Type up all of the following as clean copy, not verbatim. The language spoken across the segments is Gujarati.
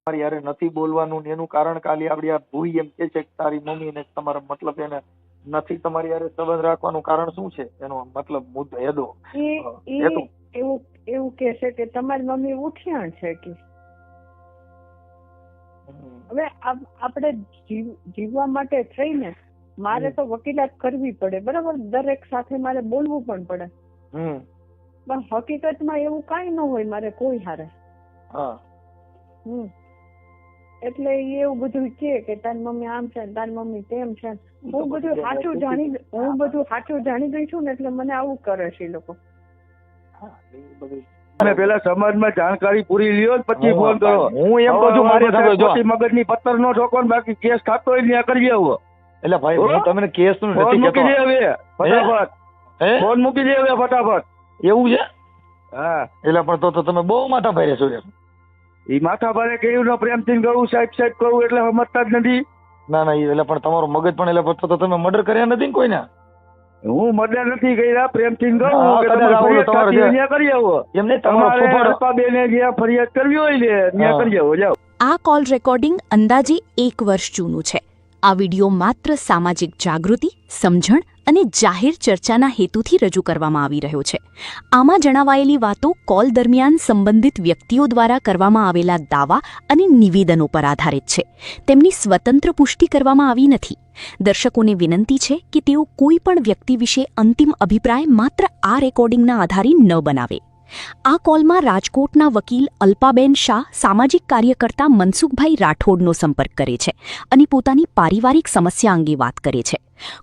તમારી યારે નથી બોલવાનું ને એનું કારણ ખાલી આપડી આ ભૂઈ એમ કે છે કે તારી મમ્મી ને તમારા મતલબ એને નથી તમારી યારે સંબંધ રાખવાનું કારણ શું છે? એનો મતલબ મુદ્દો હેદો એવું એવું કે છે કે તમારી મમ્મી ઉઠિયાણ છે કે હવે આપણે જીવવા માટે થઈને મારે તો વકીલાત કરવી પડે, બરાબર? દરેક સાથે મારે બોલવું પણ પડે, પણ હકીકતમાં એવું કઈ ન હોય મારે કોઈ હારે. એટલે એવું બધું કે તારી મમ્મી આમ છે, તારી મમ્મી તેમ છે. હું બધું સાચું જાણી ગઈ છું ને, એટલે મને આવું કરે છે એ લોકો. અને પેલા સમાજમાં જાણકારી પૂરી લ્યો પછી ફોન કરો. હું એમ કહું છું મારી મગજની પથ્થર નો ઠોકો ને બાકી કેસ થતો હોય ત્યાં કરી આવો. એટલે ભાઈ હું તમને કેસ નું નથી મૂકી દે હવે ફટાફટ, ફોન મૂકી દે હવે ફટાફટ. એવું છે? હા. એટલે પણ તો તમે બહુ માથા ભાઈ છો. એ માથા ભારે કેવું ને પ્રેમથી કહું સાહેબ સાહેબ કહું એટલે સમજતા જ નથી. ના ના એટલે પણ તમારું મગજ પણ એટલે તો તમે મર્ડર કર્યા નથી ને કોઈને? હું મર્ડર નથી કર્યા, પ્રેમથી કહું કે તમે ફરિયાદ કરી આવો. એમને તમારે અલ્પાબેને જ્યાં ફરિયાદ કરવી હોય ને ત્યાં કરી આવો જાઓ. આ કોલ રેકોર્ડિંગ અંદાજે 1 વર્ષ જૂનું છે. આ વિડીયો માત્ર સામાજિક જાગૃતિ, સમજણ અને જાહેર ચર્ચાના હેતુથી રજૂ કરવામાં આવી રહ્યો છે. આમાં જણાવાયેલી વાતો કોલ દરમિયાન સંબંધિત વ્યક્તિઓ દ્વારા કરવામાં આવેલા દાવા અને નિવેદનો પર આધારિત છે. તેમની સ્વતંત્ર પુષ્ટિ કરવામાં આવી નથી. દર્શકોને વિનંતી છે કે તેઓ કોઈ પણ વ્યક્તિ વિશે અંતિમ અભિપ્રાય માત્ર આ રેકોર્ડિંગના આધારે ન બનાવે. આ કોલમાં રાજકોટના વકીલ અલ્પાબેન શાહ સામાજિક કાર્યકર્તા મનસુખભાઈ રાઠોડનો સંપર્ક કરે છે અને પોતાની પારિવારિક સમસ્યા અંગે વાત કરે છે.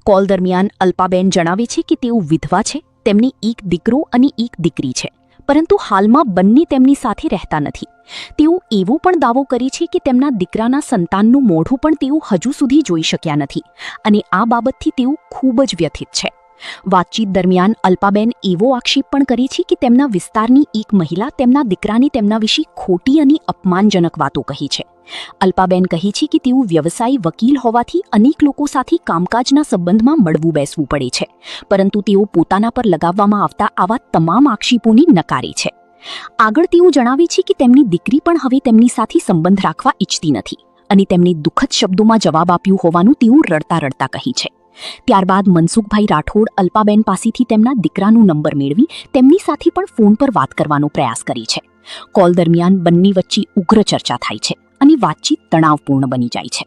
કોલ દરમિયાન અલ્પાબેન જણાવે છે કે તેઓ વિધવા છે, તેમની એક દીકરો અને એક દીકરી છે, પરંતુ હાલમાં બંને તેમની સાથે રહેતા નથી. તેઓ એવો પણ દાવો કરે છે કે તેમના દીકરાના સંતાનનું મોઢું પણ તેઓ હજુ સુધી જોઈ શક્યા નથી અને આ બાબતથી તેઓ ખૂબ જ વ્યથિત છે. વાતચીત દરમિયાન અલ્પાબેન એવો આક્ષેપ પણ કરે છે કે તેમના વિસ્તારની એક મહિલા તેમના દીકરાને તેમના વિશે ખોટી અને અપમાનજનક વાતો કહી છે. અલ્પાબેન કહે છે કે તેઓ વ્યવસાયી વકીલ હોવાથી અનેક લોકો સાથે કામકાજના સંબંધમાં મળવું બેસવું પડે છે, પરંતુ તેઓ પોતાના પર લગાવવામાં આવતા આવા તમામ આક્ષેપોને નકારે છે. આગળ તેઓ જણાવે છે કે તેમની દીકરી પણ હવે તેમની સાથે સંબંધ રાખવા ઈચ્છતી નથી અને તેમને દુઃખદ શબ્દોમાં જવાબ આપ્યું હોવાનું તેઓ રડતા રડતા કહી છે. ત્યારબાદ મનસુખભાઈ રાઠોડ અલ્પાબેન પાસેથી તેમના દીકરાનો નંબર મેળવી તેમની સાથે પણ ફોન પર વાત કરવાનો પ્રયાસ કરે છે. કોલ દરમિયાન બંને વચ્ચે ઉગ્ર ચર્ચા થાય છે અને વાતચીત તણાવપૂર્ણ બની જાય છે.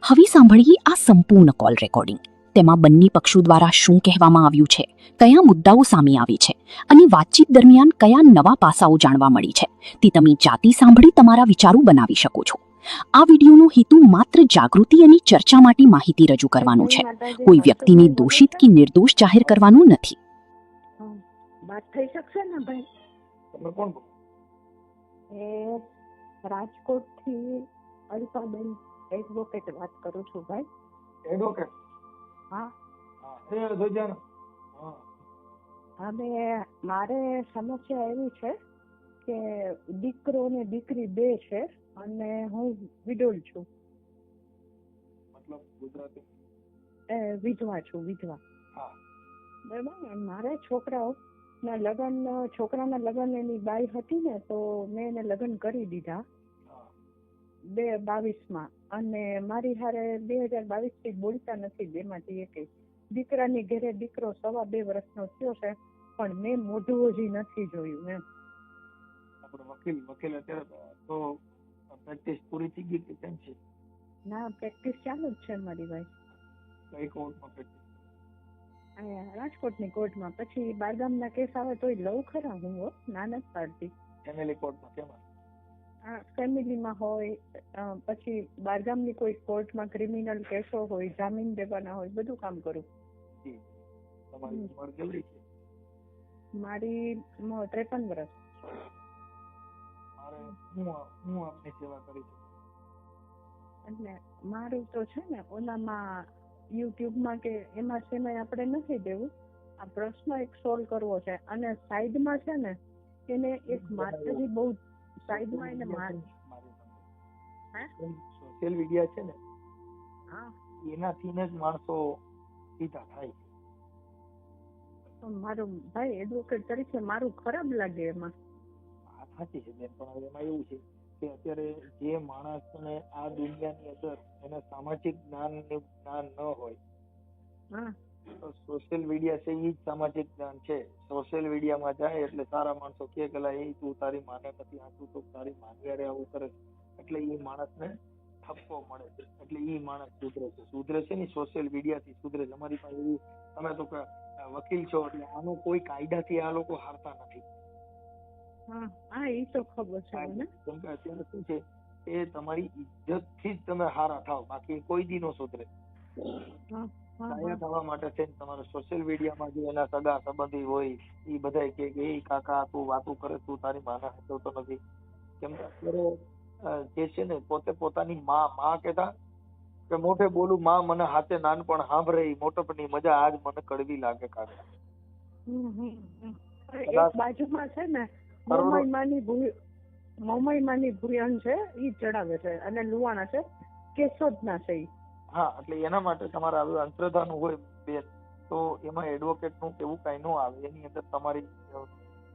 હવે સાંભળીએ આ સંપૂર્ણ કોલ રેકોર્ડિંગ. તેમાં બંને પક્ષો દ્વારા શું કહેવામાં આવ્યું છે, કયા મુદ્દાઓ સામે આવે છે અને વાતચીત દરમિયાન કયા નવા પાસાઓ જાણવા મળી છે તે તમે જાતે સાંભળી તમારા વિચારો બનાવી શકો છો. આ વિડીયોનો હેતુ માત્ર જાગૃતિ અને ચર્ચા માટે માહિતી રજૂ કરવાનો છે. કોઈ વ્યક્તિને દોષિત કે નિર્દોષ જાહેર કરવાનું નથી. વાત થઈ શકશે ને ભાઈ? તમે કોણ? એ રાજકોટથી અલ્પાબેન એડવોકેટ વાત કરું છું ભાઈ. એડવોકેટ? હા. હવે મારે સમસ્યા એવી છે કે દીકરો ને દીકરી બે છે અને હું વિડોલ છું. મતલબ ગુજરાતી? વિધવા છું, વિધવા. બરાબર. મારે છોકરાના લગ્ન એની બાઈ હતી ને, તો મેં એને લગ્ન કરી દીધા 2022માં, અને મારી હારે 2022 થી બોલતા નથી બેમાંથી એકે. દીકરાની ઘરે દીકરો 2.5 વર્ષનો થયો છે, પણ મેં મોઢું હજી નથી જોયું. એમ વકીલ અત્યારે તો પ્રેક્ટિસ પૂરી થઈ ગઈ કે કેમ છે? ના, પ્રેક્ટિસ ચાલુ જ છે મારી ભાઈ. કઈ કોર્ટમાં પ્રેક્ટિસ? રાજકોટની કોર્ટમાં. પછી બારગામના કેસ આવે તોય લઉં ખરા હું, ના નથી પાડતી. ફેમિલી કોર્ટમાં? કેમાં? ફેમિલીમાં હોય, પછી બારગામની કોઈ કોર્ટમાં ક્રિમિનલ કેસો હોય, જામીન દેવાના હોય, બધું કામ કરું. તમારી ઉંમર કેટલી છે? મારી 53 વર્ષ. હું આપની સેવા કરી શકું? એટલે મારું તો છે ને ઓલામાં યુટ્યુબમાં કે એમાં સેમાં આપણે નથી દેવું. આ પ્રશ્ન એક સોલ્વ કરવો છે, અને સાઈડમાં છે ને એને એક માતાજી બહુ સાઈડમાં એને સોશિયલ મીડિયા છે ને, હા, એનાથી જ માણસો સીધા થાય છે. મારું ભાઈ એડવોકેટ તરીકે મારું ખરાબ લાગે એમાં. સાચી છે બેન, પણ એમાં એવું છે કે કે અત્યારે જે માણસને આ દુનિયાની અંદર એના સામાજિક જ્ઞાન ન હોય, હા સોશિયલ મીડિયા છે એ જ સામાજિક જ્ઞાન છે. સોશિયલ મીડિયામાં જાય એટલે સારા માણસો કે ગલા એ તું તારી માને નથી આતું તો તારી માની હારે આવું કરે છે. એટલે એ માણસને ઠપકો મળે છે, એટલે એ માણસ સુધરે છે ને સોશિયલ મીડિયા થી સુધરે છે. અમારી પાસે એવું, તમે તો વકીલ છો એટલે આનું કોઈ કાયદાથી આ લોકો હારતા નથી. હા એ તો ખબર છે મને. કેમ કે અત્યારે શું છે એ તમારી ઇજ્જત થી જ તમે હારા થાવ, બાકી કોઈ દી નો સુધરે. કાયા થવા માટે છે તમારે સોશિયલ મીડિયામાં જે એના સગા સંબંધી હોય એ બધા કે એ કાકા તું વાતું કરે, તું તારી માને હસવતો નથી. કેમ કે અત્યારે જે છે ને પોતે પોતાની માં કહેતા કે મોઢે બોલું માં મને હાથે નાનપણ સાંભળે, મોટપની મજા આજ મને કડવી લાગે કાકા. એક બાજુમાં છે ને મોમાઈમાની ભુયન છે ઈ ચડાવે છે અને લુવાણા છે કેશોદના છે ઈ. હા એટલે એના માટે તમારે હવે અંતરધાનું હોય બેન તો એમાં એડવોકેટ નું એવું કઈ ન આવે. એની અંદર તમારી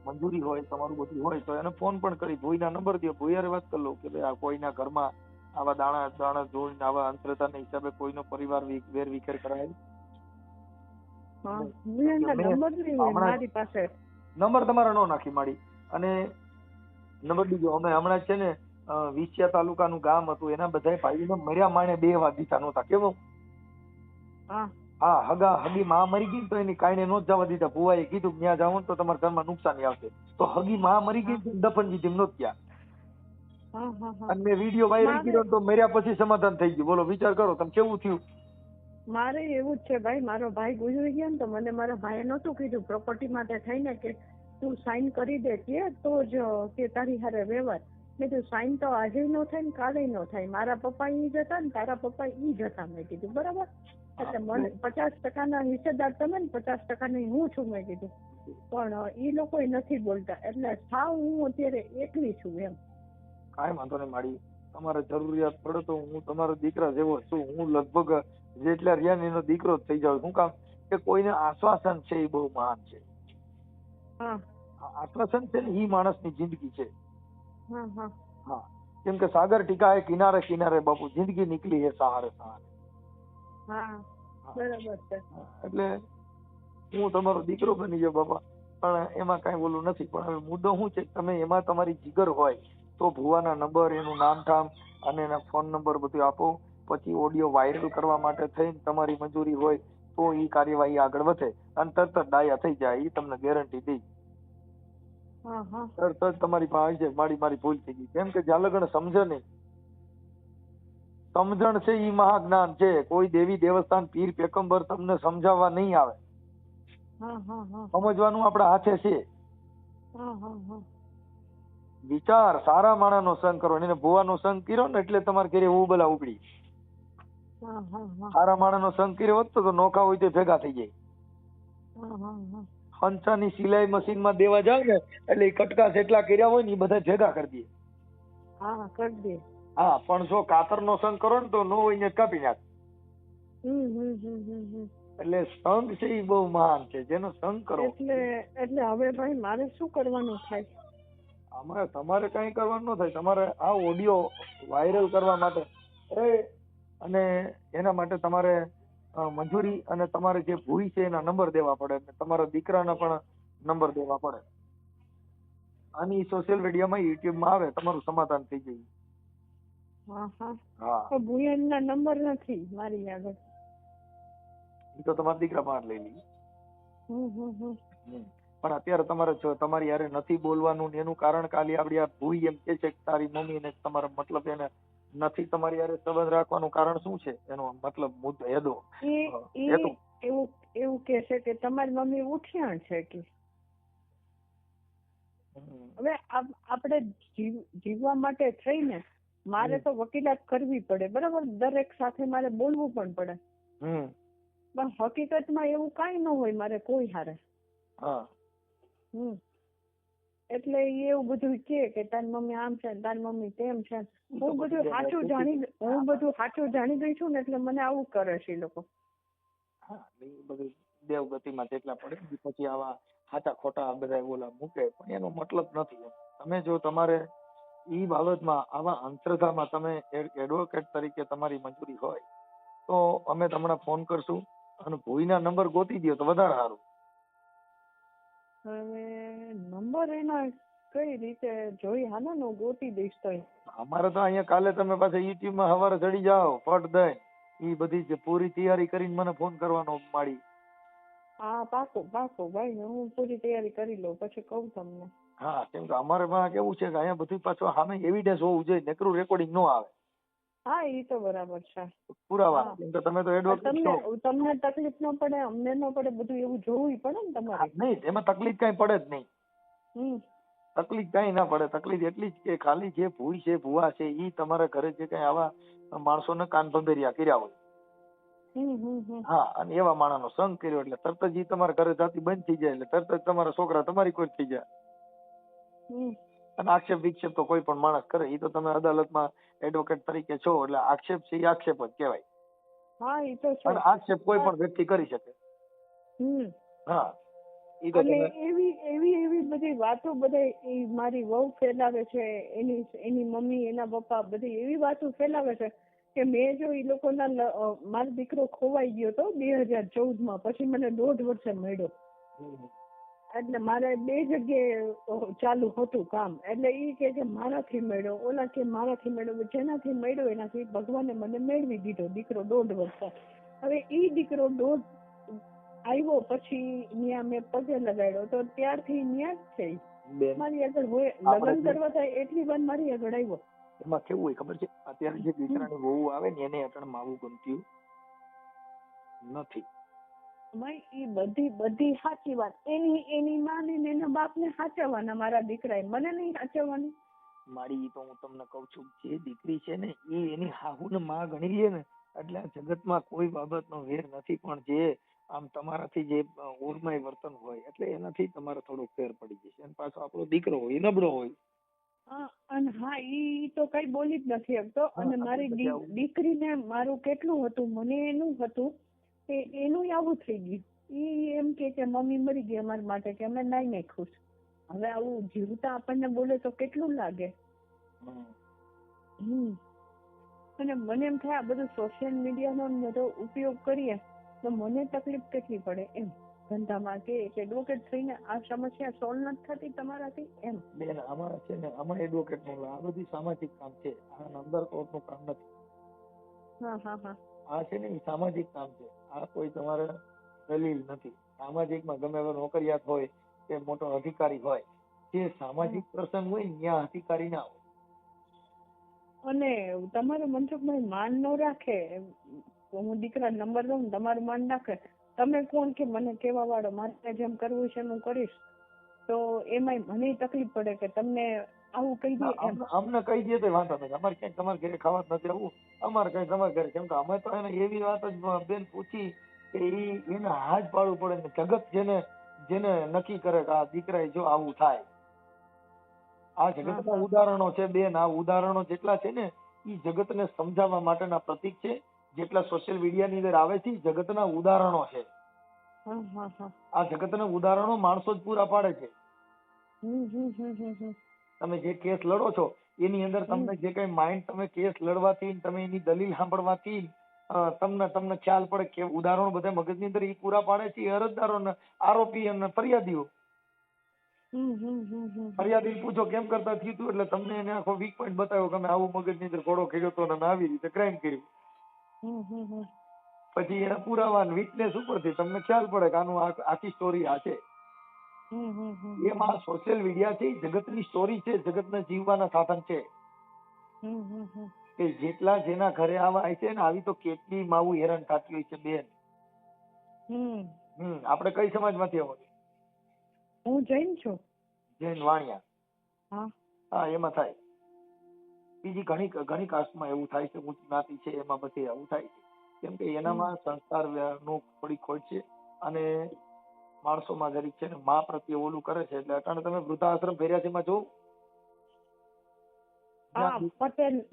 મંજૂરી હોય, તમારું બધું હોય તો એને ફોન પણ કરી ભૂઈના નંબર દો, ભૂયારે વાત કરી લો કે ભાઈ આ કોઈના ઘરમાં આવા દાણા જોઈને આવા અંતરધાના હિસાબે કોઈનો પરિવાર વેર વિખેર કરાય. નંબર તમારે નો નાખી માડી. અને નંબર બીજો, અમે હમણાં છે ને વિછિયા તાલુકાનું ગામ હતું, એના બધા ભાઈને મર્યા માણે 2 વાર દીધા નહોતા. કેવું? હા હગી માં મરી ગઈ તો એની કાઈને નો જવા દીધા. ભુવાએ કીધું ત્યાં જાવ તો તમારા ઘરમાં નુકસાની આવશે, તો હગી માં મરી ગઈ દફન વિધિ નો ગયા. અને મેં વિડીયો વાયરલ કર્યો તો મર્યા પછી સમાધાન થઈ ગયું. બોલો વિચાર કરો તમે કેવું થયું. મારે એવું જ છે ભાઈ, મારો ભાઈ ગુજરી ગયા ને તો મને મારા ભાઈએ નહોતું કીધું પ્રોપર્ટી માટે થઈને કે તું સાઈન કરી દે કે તો જ કે તારી હારે વ્યવહાર. મેં કીધું સાઈન તો આજે નો થાય ને કાલે નો થાય, મારા પપ્પા ઈ જતા ને તારા પપ્પા ઈ જતા. મેં કીધું બરાબર, એટલે મને 50% હિસ્સેદાર તમે ને 50% હું છું. મેં કીધું પણ ઈ લોકો નથી બોલતા, એટલે સાવ હું અત્યારે એકલી છું એમ. કાંઈ વાંધો નહીં માડી, તમારે જરૂરિયાત પડે તો હું તમારો દીકરા જેવો છું. હું લગભગ જેટલા રહ્યા એનો દીકરો જ થઈ જાવ. શું કામ કે કોઈને આશ્વાસન છે એ બહુ મહાન છે. આશ્વાસન છે ને એ માણસની જિંદગી છે. હા કેમ કે સાગર ટીકા હે કિનારે કિનારે બાપુ, જિંદગી નીકળી હે સહારે સહારે. બરાબર છે. એટલે હું તમારો દીકરો બની ગયો બાપા, પણ એમાં કઈ બોલું નથી. પણ હવે મુદ્દો શું છે, તમે એમાં તમારી જીગર હોય તો ભુવાના નંબર, એનું નામ ઠામ અને એના ફોન નંબર બધું આપો. પછી ઓડિયો વાયરલ કરવા માટે થઈને તમારી મંજૂરી હોય તો એ કાર્યવાહી આગળ વધે અને તરત જ ડાયા થઈ જાય, એ તમને ગેરંટી દઈ. તરત જ તમારી પાસે છે મારી ભૂલ થઈ ગઈ. કેમ કે જ્યાં લગન સમજે નહીં, સમજણ છે એ મહાજ્ઞાન છે. કોઈ દેવી દેવસ્થાન પીર પેગંબર તમને સમજાવવા નહીં આવે, સમજવાનું આપણા હાથે છે. વિચાર સારા માણસ નો સંગ કરો, એને ભુવાનો સંગ કર્યો ને એટલે તમારે ઘરે ઉબલા ઉપડી. સારા માણસ નો સંગ કર્યો હોત તો નોખા હોય તો ભેગા થઈ જાય. હંસાની સિલાઈ મશીન માં દેવા જાવ ને એટલે એ કટકા જેટલા કર્યા હોય ને એ બધા ભેગા કરી દે. હા પણ જો કાતર નો સંગ કરો ને તો નો હોય ને કાપી નાખ. એટલે સંગ છે એ બહુ મહાન છે, જેનો સંગ કરો. એટલે હવે ભાઈ મારે શું કરવાનું થાય? તમારે કઈ કરવાનું ન થાય. તમારે આ ઓડિયો વાયરલ કરવા માટે અને એના માટે તમારે મંજૂરી અને તમારે જે ભૂઈ છે એના નંબર દેવા પડે, તમારા દીકરાના પણ નંબર દેવા પડે. અને સોશિયલ મીડિયામાં યુટ્યુબમાં આવે, તમારું સમાધાન થઈ જાય. હા ભૂયનના નંબર નથી મારી આગળ. એ તો તમારા દીકરા પાસે લઈ લઈએ. પણ અત્યારે તમારે તમારી યારે નથી બોલવાનું, એનું કારણ કાલે આપડી આ ભૂઈ એમ કે છે કે તારી મમ્મી ને તમારા મતલબ એને નથી તમારી યારે સંબંધ રાખવાનું કારણ શું છે? એનો મતલબ મુદ્દો હેદો એવું કે છે કે તમારી મમ્મી ઉઠિયાણ છે કે હવે આપણે જીવવા માટે થઈને મારે તો વકીલાત કરવી પડે, બરાબર? દરેક સાથે મારે બોલવું પણ પડે, પણ હકીકતમાં એવું કઈ ન હોય મારે કોઈ હારે. એટલે એવું બધું કે તારી મમ્મી આમ છે, તારી મમ્મી તેમ છે. હું બધું સાચું જાણી ગઈ છું ને એટલે મને આવું કરે છે લોકો. બધું દેવગતિમાં જેટલા પડે પછી આવા સાચા ખોટા બધા બોલા મૂકે, પણ એનો મતલબ નથી. તમે જો તમારે ઈ બાબતમાં આવા અંતરધામાં તમે એડવોકેટ તરીકે તમારી મંજૂરી હોય તો અમે તમને ફોન કરશું અને ભૂઈના નંબર ગોતી દો તો વધારે સારું. હવે નંબર એના કઈ રીતે જોઈ હાલો ને હું ગોતી દઈશ તો. અમારે તો અહીંયા કાલે તમે પાછા યુટ્યુબમાં સવારે ચડી જાઓ ફટ દઈ ઈ બધી જે પૂરી તૈયારી કરીને મને ફોન કરવાનો માડી. હા પાકું પાકું ભાઈ હું પૂરી તૈયારી કરી લઉં પછી કહું તમને. હા કેમ કે અમારે માં કેવું છે કે અહીંયા બધું પાછું સામે એવિડન્સ હોવું જોઈએ, નકરું રેકોર્ડિંગ નો આવે. હા એ તો બરાબર છે. પુરાવા હા. કેમ કે તમે તો એડવોકેટ છો. તમને તકલીફ ન પડે અમને ન પડે બધું એવું જોવું પડે ને તમારે. નહીં એમાં તકલીફ કઈ પડે જ નહીં. હમ તકલીફ કઈ ના પડે. તકલીફ એટલી જ કે ખાલી જે ભૂઈ છે ભૂવા છે ઈ તમારા ઘરે જે કઈ આવા માણસોને કાન ભંભેરિયા કર્યા હોય હા અને એવા માણસનો સંગ કર્યો એટલે તરત જ ઈ તમારા ઘરે જાતિ બંધ થઈ જાય એટલે તરત જ તમારા છોકરા તમારી કોઈ થઈ જાય. અને આક્ષેપ વિક્ષેપ તો કોઈ પણ માણસ કરે ઈ તો તમે અદાલતમાં એડવોકેટ તરીકે છો એટલે આક્ષેપ છે ઈ આક્ષેપ જ કહેવાય. હા ઈ તો છે. અને આક્ષેપ કોઈ પણ વ્યક્તિ કરી શકે. હા ઈ તો અને એવી બધી વાતો બધા મારી વહુ ફેલાવે છે, એની મમ્મી એના પપ્પા બધી એવી વાતો ફેલાવે છે કે મેં જો ઈ લોકોના મારો દીકરો ખોવાઈ ગયો તો 2014 પછી મને 1.5 વર્ષે મળ્યો એટલે મારે 2 જગ્યાએ ચાલુ હતું કામ એટલે ઈ કે મારાથી મળ્યો ઓલા કે મારાથી મળ્યો જેનાથી મળ્યો એનાથી ભગવાને મને મેળવી દીધો દીકરો 1.5 વર્ષે. હવે ઈ દીકરો 1.5 આવ્યો પછી ન્યા મેં પગે લગાડ્યો તો ત્યારથી ન્યા જ છે મારી આગળ હોય લગ્ન કરવા થાય એટલી વાર મારી આગળ આવ્યો. એમાં કેવું હોય ખબર છે અત્યારે જે દીકરાની વહુ આવે ને એને અટણ માવું ગમતું નથી. ઈ બધી સાચી વાત એની માં ને એના બાપ ને સાચવવાના મારા દીકરાએ મને નહીં સાચવવાની. મારી તો હું તમને કઉ છું જે દીકરી છે ને એ એની હાહુ ને માં ગણી લે ને એટલે આ જગતમાં કોઈ બાબતનો વેર નથી. પણ જે આમ તમારાથી જે ઉર્મય વર્તન હોય એટલે એનાથી તમારે થોડો ફેર પડી જશે. અને પાછો આપણો દીકરો હોય નબળો હોય અને હા ઈ તો કઈ બોલી જ નથી શકતો. અને મારી દીકરીને મારું કેટલું હતું મને એનું હતું એનું આવું થઈ ગયું. ઈ એમ કે મમ્મી મરી ગઈ અમારા માટે કે અમે નહીં ખુશ. હવે આવું જીવતા આપણને બોલે તો કેટલું લાગે. અને મને એમ થાય આ બધું સોશિયલ મીડિયાનો બધો ઉપયોગ કરીએ તો મને તકલીફ કેટલી પડે એમ ધંધામાં કે એડવોકેટ થઈને આ સમસ્યા સોલ્વ નથી થતી તમારાથી એમ. બેન અમારા છે ને આમાં એડવોકેટ નું આ બધી સામાજિક કામ છે. આ અંદર કોર્ટ નું કામ નથી. આ છે ને સામાજિક કામ છે. આ કોઈ તમારે દલીલ નથી. સામાજિકમાં ગમે એવો નોકરિયાત હોય કે મોટો અધિકારી હોય જે સામાજિક પ્રસંગ હોય ત્યાં અધિકારી ના હોય. અને તમારો મનસુખભાઈ માન ન રાખે હું દીકરા નંબર દઉં તમારું માન રાખે તમે કોણ કે મને કેવા વાળો મારે જેમ કરવું છે હું કરીશ તો એમાં મને તકલીફ પડે કે તમને આવું કહી દે. અમને કહી દે તો વાંધો નથી. અમારે ક્યાંક તમારે ઘરે ખાવા નથી આવવું અમારે કઈ તમારે ઘરે કેમ કે અમે તો એને એવી વાત જ બેન પૂછી કે એને હાથ પાડવું પડે ને જગત જેને નક્કી કરે કે આ દીકરા જો આવું થાય. આ જગતના ઉદાહરણો છે બેન. આ ઉદાહરણો જેટલા છે ને એ જગતને સમજાવવા માટેના પ્રતીક છે. જેટલા સોશિયલ મીડિયા ની અંદર આવે છે જગતના ઉદાહરણો છે. આ જગતના ઉદાહરણો માણસો જ પૂરા પાડે છે. તમે જે કેસ લડો છો એની અંદર તમને જે કઈ માઇન્ડ તમે કેસ લડવાથી તમે એની દલીલ સાંભળવાથી તમને ખ્યાલ પડે કે ઉદાહરણો બધા મગજની અંદર એ પૂરા પાડે છે. અરજદારો આરોપી અને ફરિયાદીઓ ફરિયાદી પૂછો કેમ કરતા થયું હતું એટલે તમને એને આખો વીક પોઈન્ટ બતાવ્યો કે અમે આવું મગજની અંદર ઘોડો ખેડ્યો હતો અને આવી રીતે ક્રાઇમ કર્યું. પછી એના પુરાવા વિટનેસ ઉપરથી તમને ખ્યાલ પડે કે આનું આખી સ્ટોરી આ છે. એમાં સોશિયલ મીડિયા છે જગતની સ્ટોરી છે. જગતને જીવવાના સાધન છે કે જેટલા જેના ઘરે આવા છે ને આવી તો કેટલી માવું હેરાન થતી હોય છે બેન. આપણે કઈ સમાજમાંથી આવો? હું જૈન છું. જૈન વાણિયા. હા એમાં થાય. બીજી ઘણી કાસ્ટમાં એવું થાય છે. ઉચ્ચ જ્ઞાતિ છે એમાં બધી આવું થાય છે કેમ કે એનામાં સંસ્કાર નું થોડી ખોટ છે અને માણસોમાં જરીક છે ને મા પ્રત્યે ઓલું કરે છે. એટલે અટાણે તમે વૃદ્ધાશ્રમ ફેર્યા છે એમાં જોવું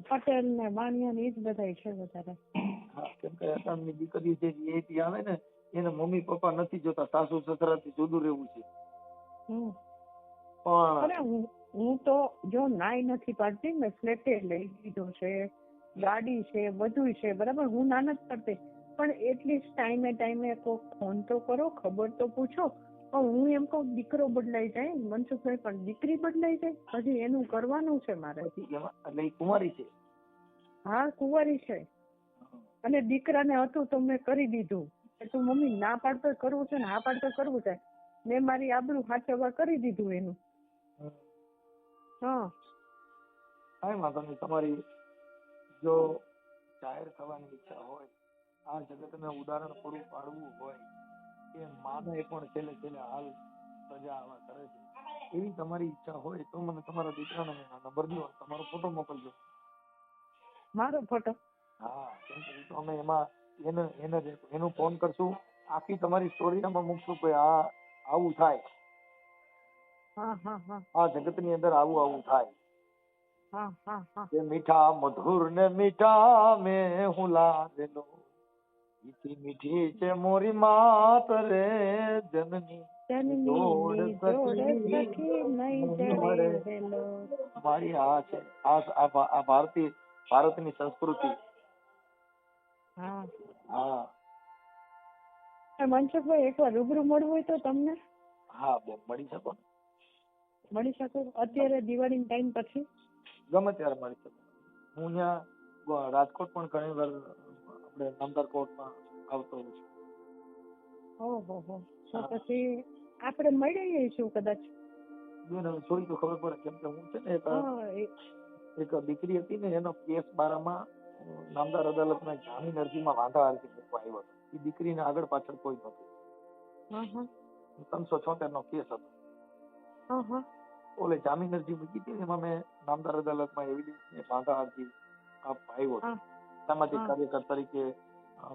પટેલ ને વાણિયા ને જ બધા છે વધારે. હા કેમ કે અટાણની દીકરીઓ જે વીઆઈપી આવે ને એને મમ્મી પપ્પા નથી જોતા. સાસુ સસરાથી જુદું રહેવું છે. પણ હું તો જો નાઈ નથી પાડતી, મેં ફ્લેટે લઈ લીધો છે, ગાડી છે, બધું છે, બરાબર, હું ના નથી કરતી, પણ એટલીસ્ટ ટાઈમે કોઈ ફોન તો કરો, ખબર તો પૂછો. પણ હું એમ કહું દીકરો બદલાઈ જાય મનસુખભાઈ, પણ દીકરી બદલાઈ જાય, હજી એનું કરવાનું છે મારે. એટલે ઈ કુંવારી છે? હા, કુંવારી છે. અને દીકરાને હતું તો મેં કરી દીધું કે તું મમ્મી ના પાડતો કરવું છે ને હા પાડતો કરવું છે, મેં મારી આબરૂ સાચવવા કરી દીધું એનું. હા, કાંઈ વાંધો નહીં. તમારી જો જાહેર થવાની ઈચ્છા હોય, આ જગતને ઉદાહરણ પૂરું પાડવું હોય કે માને પણ છેલ્લે હાલ સજા આવા કરે છે, એવી તમારી ઈચ્છા હોય તો મને તમારા દીકરાનો નંબર દો, તમારો ફોટો મોકલજો. મારો ફોટો? હા, કેમ કે તો અમે એમાં એનું ફોન કરશું, આખી તમારી સ્ટોરી આમાં મૂકશું કે આ આવું થાય, આ જગતની અંદર આવું થાય. કે મીઠા મધુર ને મીઠા મેં હું લાગેલો, મીઠી મીઠી છે મોરી માત રે, જનની મારી આ છે આ ભારતની સંસ્કૃતિ. હા મનસુખભાઈ, એકવાર રૂબરૂ મળવું હોય તો તમને? હા બેન, મળી શકો ને? મળી શકો અત્યારે દિવાળી ટાઈમ પછી? ગમે ત્યારે મળી શકો. હું ત્યાં રાજકોટ પણ ઘણી વાર આપણે નામદાર કોર્ટમાં આવતો હોઉં છું. ઓહો, તો પછી આપણે મળી જઈશું કદાચ. બેન હવે થોડી તો ખબર પડે, કેમ કે હું છે ને એક દીકરી હતી ને, એનો કેસ બારામાં નામદાર અદાલતના જામીન અરજીમાં વાંધા અરજી મૂકવા આવ્યો હતો. એ દીકરીને આગળ પાછળ કોઈ નહોતું. 376 નો કેસ હતો. ઓલે જામીન અરજી મૂકી હતી, એમાં મેં નામદાર અદાલતમાં એવિડન્સ વાંધા અરજી આપવા આવ્યો હતો. સામાજિક કાર્યકર તરીકે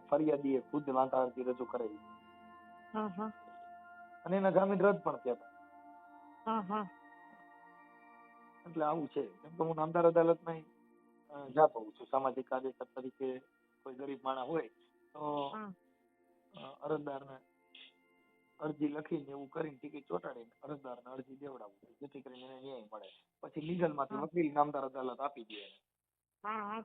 ફરિયાદીએ ખુદ વાંધા અરજી રજૂ કરેલી અને એના જામીન રદ પણ થયા. એટલે આવું છે. કેમ કે હું નામદાર અદાલતમાં જાતો હોઉં છું સામાજિક કાર્યકર તરીકે. કોઈ ગરીબ માણસ હોય તો અરજદારને અરજી લખીને એવું કરીને ટિકિટ ચોંટાડીને અરજદારને અરજી દેવડાવું, જેથી કરીને એને ન્યાય મળે. પછી લીગલ માંથી વકીલ નામદાર અદાલત આપી દે. હા,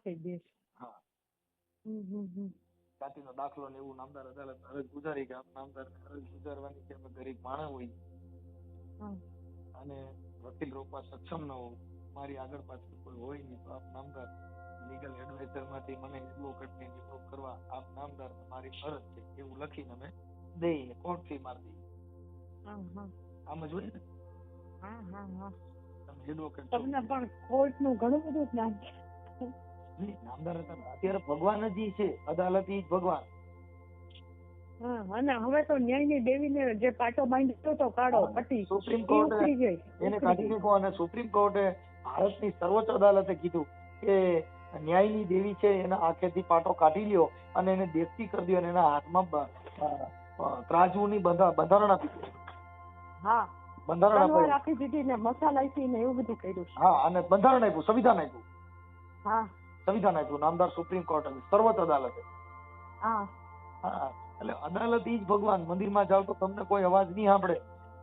જાતિનો દાખલો ને એવું નામદાર અદાલત અરજ ગુજારી કે નામદાર અરજ ગુજારવાની છે, ગરીબ માણસ હોય અને વકીલ રોકવા સક્ષમ ન હોય, મારી આગળ પાછળ કોઈ હોય નહીં, તો આપ નામદાર લીગલ એડવાઇઝર માંથી મને એડવોકેટ ને નિમણૂક કરવા આપ નામદાર મારી ફરજ છે એવું લખીને અમે દઈને કોર્ટ ફી મારી દઈએ. આમ જ હોય ને? તમે એડવોકેટ તમને પણ કોર્ટ નું ઘણું બધું જ્ઞાન છે. નામદાર અત્યારે ભગવાન જ છે, અદાલત ઈ ભગવાન. અને હવે તો ન્યાયની દેવીને જે પાટો બાંધ્યો તો કાળો પટ્ટી, સુપ્રીમ કોર્ટે એને કાઢી નાખ્યો. અને સુપ્રીમ કોર્ટે ભારતની સર્વોચ્ચ અદાલતે કીધું કે ન્યાયની દેવી છે એના આંખેથી પાટો કાઢી લ્યો અને એને દેશી કરી દો અને એના હાથમાં ત્રાજવુંની બંધારણ આપી દીધું. બંધારણ આપી દીધી ને મસાલા આપી ને એવું બધું કર્યું. હા, અને બંધારણ આપ્યું, સંવિધાન આપ્યું. સંવિધાન આપ્યું નામદાર સુપ્રીમ કોર્ટ સર્વોચ્ચ અદાલતે. એટલે અદાલત ઈ જ ભગવાન. મંદિરમાં જાઓ તો તમને કોઈ અવાજ નહીં સાંભળે,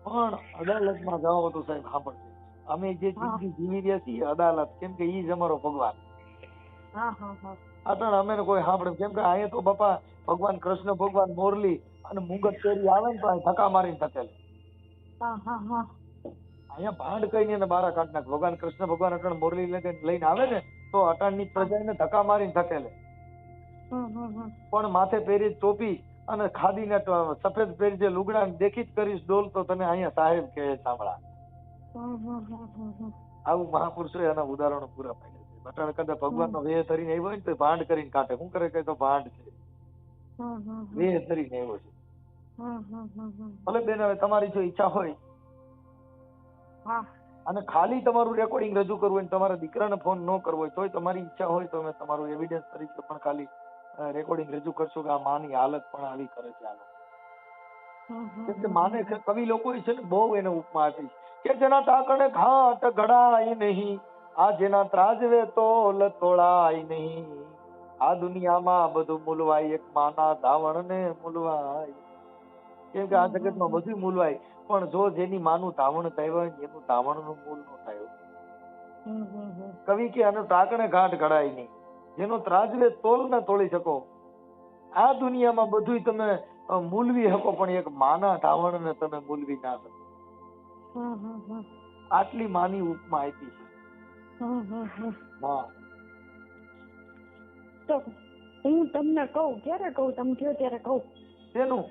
પણ અદાલતમાં જાઓ તો સાહેબ સાંભળશે. અમે જે જિંદગી જીવી રહ્યા છીએ અદાલત, કેમ કે ઈ જ અમારો ભગવાન. અટણ અમે કોઈ સાંભળે, કેમ કે અહીંયા તો બાપા ભગવાન કૃષ્ણ ભગવાન મોરલી અને મુંગટ કેરી આવે ને તો અહીં ધક્કા મારીને ધકેલે. અહીંયા ભાંડ કહીને એને બારા કાઢ નાખે. ભગવાન કૃષ્ણ ભગવાન અટણ મોરલી લઈને આવે ને તો અટણની પ્રજા એને ધક્કા મારીને ધકેલે. પણ માથે પહેરી ટોપી અને ખાદીને સફેદ પહેરી જે લુગડા દેખી જ કરીશ ડોલ તો તને અહીંયા સાહેબ કહે સાંભળા. આવું મહાપુરુષો એના ઉદાહરણો પૂરા પાડ્યા છે. બટાણ કદાચ ભગવાનનો વેહ ધરીને આવ્યો હોય ને તો ભાંડ કરીને કાઢે. શું કરે કે તો ભાંડ છે, વેહ ધરીને આવ્યો છે. ભલે બેન, હવે તમારી જો ઈચ્છા હોય અને ખાલી તમારું રેકોર્ડિંગ રજૂ કરવું હોય, તમારા દીકરાને ફોન ન કરવો હોય તોય તમારી ઈચ્છા હોય તો અમે તમારું એવિડન્સ તરીકે પણ ખાલી રેકોર્ડિંગ રજૂ કરશો કે આ માની હાલત પણ આવી કરે છે. કેમ કે માને કવિ લોકો છે ને બહુ એને ઉપમા આપી કે જેના તાકણે ઘાટ ઘડાય નહીં, આ જેના ત્રાજવે તોલ તોળાય નહીં, આ દુનિયામાં બધું મૂલવાય એક માના ધાવણ ને મૂલવાય. કેમ કે આ જગતમાં બધું મૂલવાય, પણ જો જેની માનું ધાવણ થાય હોય એનું ધાવણ નું મૂલ ન થાય. કવિ કે આનો ટાકણે ઘાટ ઘડાય નહીં, જેનો ત્રાજવે તોલ ન તોળી શકો. આ દુનિયામાં બધું તમે મૂલવી શકો પણ એક માના ધાવણને તમે મૂલવી ના શકો. આટલી માની ઉપમા આપી છે. હા તો હું તમને કહું, ક્યારે કહું? તમે કહો ત્યારે કહું. તેનું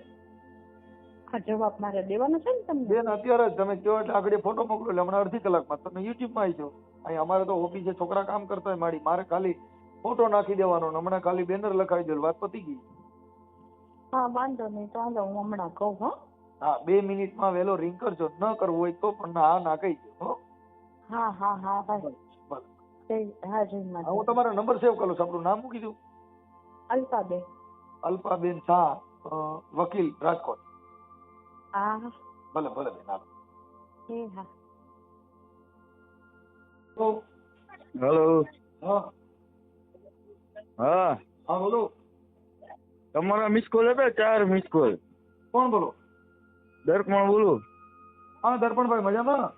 આ જવાબ મારે દેવાનો છે ને તમને? બેન અત્યારે જ તમે કહો એટલે આગળ ફોટો મોકલો એટલે હમણાં અડધી કલાકમાં તમે યુટ્યુબમાં આવી જાઓ. અહીં અમારે તો ઓફિસે છોકરા કામ કરતા હોય મારી, મારે ખાલી ફોટો નાખી દેવાનો ને હમણાં ખાલી બેનર લખાવી દો, વાત પતી ગઈ. હા વાંધો નહીં, તો હાલો હું હમણાં કહું. હા 2 મિનિટમાં વહેલો રિંગ કરજો, ન કરવું હોય તો પણ હા ના કહી દો. હા હા હા ભાઈ. હા જય માતા. હું તમારો નંબર સેવ કરું છું. આપણું નામ મૂકી દઉં. અલ્પાબેન. અલ્પાબેન શાહ, વકીલ, રાજકોટ. હા ભલે ભલે બેન. હા. હેલો. હા હા હા બોલો. તમારા મિસ કોલ હતા, 4 મિસ કોલ. કોણ બોલો? દર્પણ બોલું. હા દર્પણભાઈ મજામાં?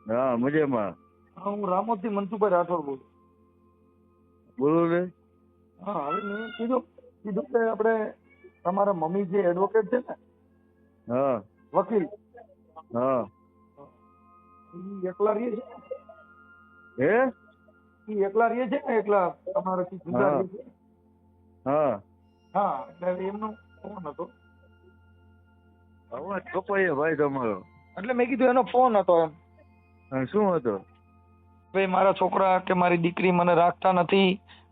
હા મજામાં. હા હું રામોદથી મનસુખભાઈ રાઠોડ બોલું. બોલો રે. હા હવે મેં કીધું કે આપણે તમારા મમ્મી જે એડવોકેટ છે ને, હા વકીલ, હા ઈ એકલા રહે છે? હે ઈ એકલા રહે છે ને? એકલા તમારાથી જુદા રહે છે? હા હા એટલે એમનો ફોન હતો. અવાજ કપાય ભાઈ તમારો. એટલે મેં કીધું એનો ફોન હતો એમ. હા, શું હતો? ભાઈ મારા છોકરા કે મારી દીકરી મને રાખતા નથી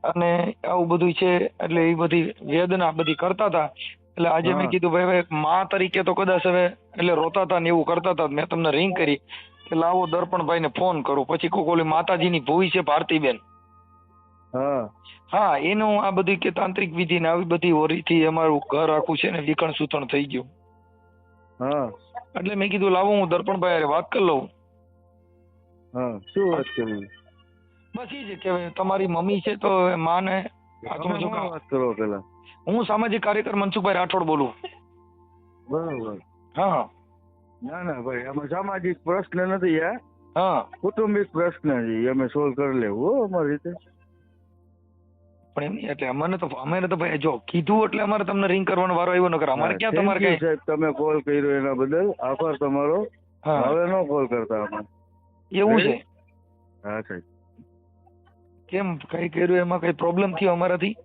અને આવું બધું છે, એટલે એ બધી વેદના બધી કરતા હતા. એટલે આજે મેં કીધું ભાઈ માં તરીકે તો કદાચ હવે એટલે રોતા હતા ને એવું કરતા હતા. મેં તમને રિંગ કરી કે લાવો દર્પણભાઈ ને ફોન કરું. પછી કોક ઓલી માતાજીની ભૂઈ છે ભારતીબેન, હા એનું આ બધી કે તાંત્રિક વિધિ ને આવી બધી ઓરીથી અમારું ઘર આખું છે ને વિકણ સૂતણ થઈ ગયું. હા એટલે મેં કીધું લાવો હું દર્પણભાઈ હારે વાત કરી લઉં. હા શું વાત કરવી? બસ એ જ કે તમારી મમ્મી છે તો માને વાત કરો પેલા. હું સામાજિક કાર્યકર મનસુખભાઈ રાઠોડ બોલું. બરોબર. હા ના ના ભાઈ આમાં સામાજિક પ્રશ્ન નથી, હા કુટુંબિક પ્રશ્ન છે, અમે સોલ્વ કરી લેવું અમારી રીતે. પણ એમ એટલે અમે તો ભાઈ જો કીધું એટલે અમારે તમને રિંગ કરવાનો વારો આવ્યો ન કરે. અમારે ક્યાં તમારે કઈ સાહેબ તમે કોલ કર્યો એના બદલ આભાર તમારો. હવે નો કોલ કરતા અમે. એવું છે? હા સાહેબ. કેમ કઈ કર્યું એમાં કઈ પ્રોબ્લેમ થયો અમારાથી?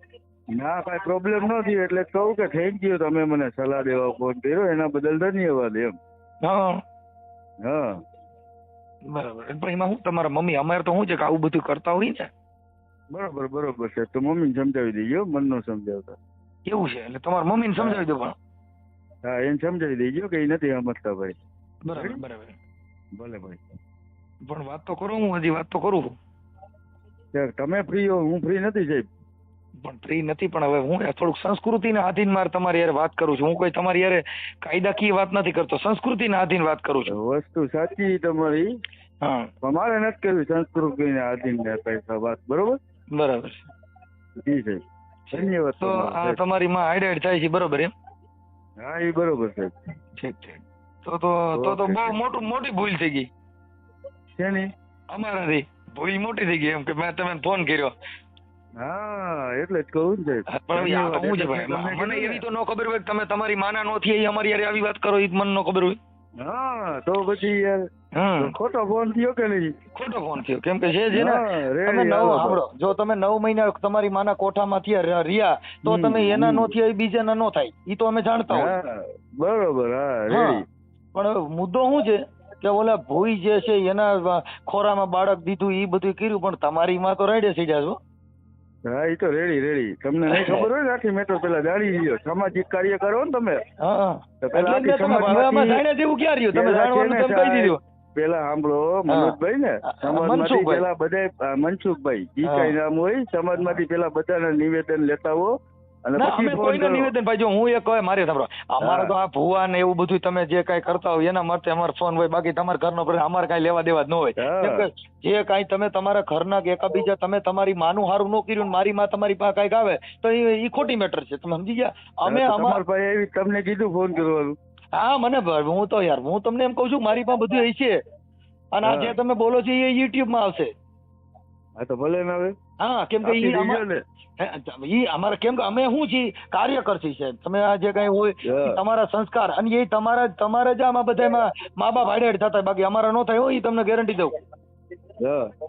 ના કઈ પ્રોબ્લેમ ન થયો એટલે કહું કે થેન્ક યુ, તમે મને સલાહ દેવા ફોન કર્યો એના બદલ ધન્યવાદ એમ. હા હા બરાબર. પણ એમાં હું તમારા મમ્મી અમારે તો શું છે કે આવું બધું કરતા હોય ને. બરોબર બરોબર છે, તો મમ્મીને સમજાવી દેજો, મન નો સમજાવતા. એવું છે? એટલે તમારા મમ્મીને સમજાવી દો. પણ હા એને સમજાવી દેજો કે એ નથી સમજતા ભાઈ. બરાબર બરાબર. ભલે ભાઈ. પણ વાત તો કરું, હું હજી વાત તો કરું. તમે ફ્રી હો, હું ફ્રી નથી સાહેબ. પણ ફ્રી નથી, પણ હવે હું થોડુંક સંસ્કૃતિના આધીન મારે તમારી યારે વાત કરું છું. હું કોઈ તમારી યારે કાયદાકીય વાત નથી કરતો, સંસ્કૃતિના આધીન વાત કરું છું. વસ્તુ સાચી તમારી. હા મારે નથી કરવી સંસ્કૃતિના આધીન વાત. બરોબર બરાબર. જી સાહેબ ધન્યવાદ. તો આ તમારી માં હાઈડ થાય છે બરોબર એમ? હા એ બરોબર સાહેબ. ઠીક ઠીક. તો બહુ મોટી ભૂલ થઈ ગઈ. શેની? અમારાથી ભૂલ મોટી થઈ ગઈ એમ કે મેં તમે ફોન કર્યો. હા એટલે જ કહું ને સાહેબ. પણ હું છે ભાઈ મને એવી તો ન ખબર હોય તમે તમારી માના નો થી અમારી યારે આવી વાત કરો, એ મને ન ખબર હોય. હા તો પછી યાર ખોટો ફોન થયો કે નહીં? ખોટો ફોન થયો. કેમ કે છે ને તમે સાંભળો, જો તમે 9 મહિના તમારી માના કોઠામાં રહ્યા તો તમે એના નો થયા બીજાના નો થાય, એ તો અમે જાણતા હોય. બરોબર. હા રેડી. પણ મુદ્દો શું છે કે ઓલા ભૂઈ જે છે એના ખોરામાં બાળક દીધું એ બધું કર્યું, પણ તમારી માં તો રેડે સીધા છો. હા એ તો રેડી. તમને નહીં ખબર હોય ને આખી મેં તો પેલા જાણી લ્યો. સામાજિક કાર્ય કરો ને તમે. પેલા સાંભળો મનોજભાઈ ને, સમાજમાંથી પેલા બધા મનસુખભાઈ જી કઈ નામ હોય સમાજમાંથી પેલા બધાના નિવેદન લેતા હો અને પછી ફોન કરો. નિવેદન ભાઈ જો હું એક કહે મારે સાંભળો, અમારે તો આ ભુવા ને એવું બધું તમે જે કઈ કરતા હોય એના માટે અમારો ફોન હોય, બાકી તમારા ઘરનો પ્રશ્ન અમારે કઈ લેવા દેવા જ ન હોય. જે કઈ તમે તમારા ઘરના એકાબીજા તમે તમારી માનું હારું ન કર્યું, મારી માં તમારી પાસે કઈક આવે તો એ ખોટી મેટર છે. તમે સમજી ગયા? અમે અમારા પાસે એવી તમને કીધું ફોન કરવાનું. હા મને હું તો યાર હું તમને એમ કઉ છું મારી પાસે બધું એ છે, અને આ જે તમે બોલો છો એ યુટ્યુબ માં આવશે. હા તો ભલે ને હવે હા, કેમ કે આપી દીજો ને. ઈ અમારે કેમ કે અમે શું છીએ કાર્યકર છીએ સાહેબ. તમે આ જે કઈ હોય ઈ તમારા સંસ્કાર અને એ તમારા જ આમાં બધામાં મા બાપ હાડે થતા હોય, બાકી અમારા નો થાય હોય ઈ તમને ગેરંટી દઉં.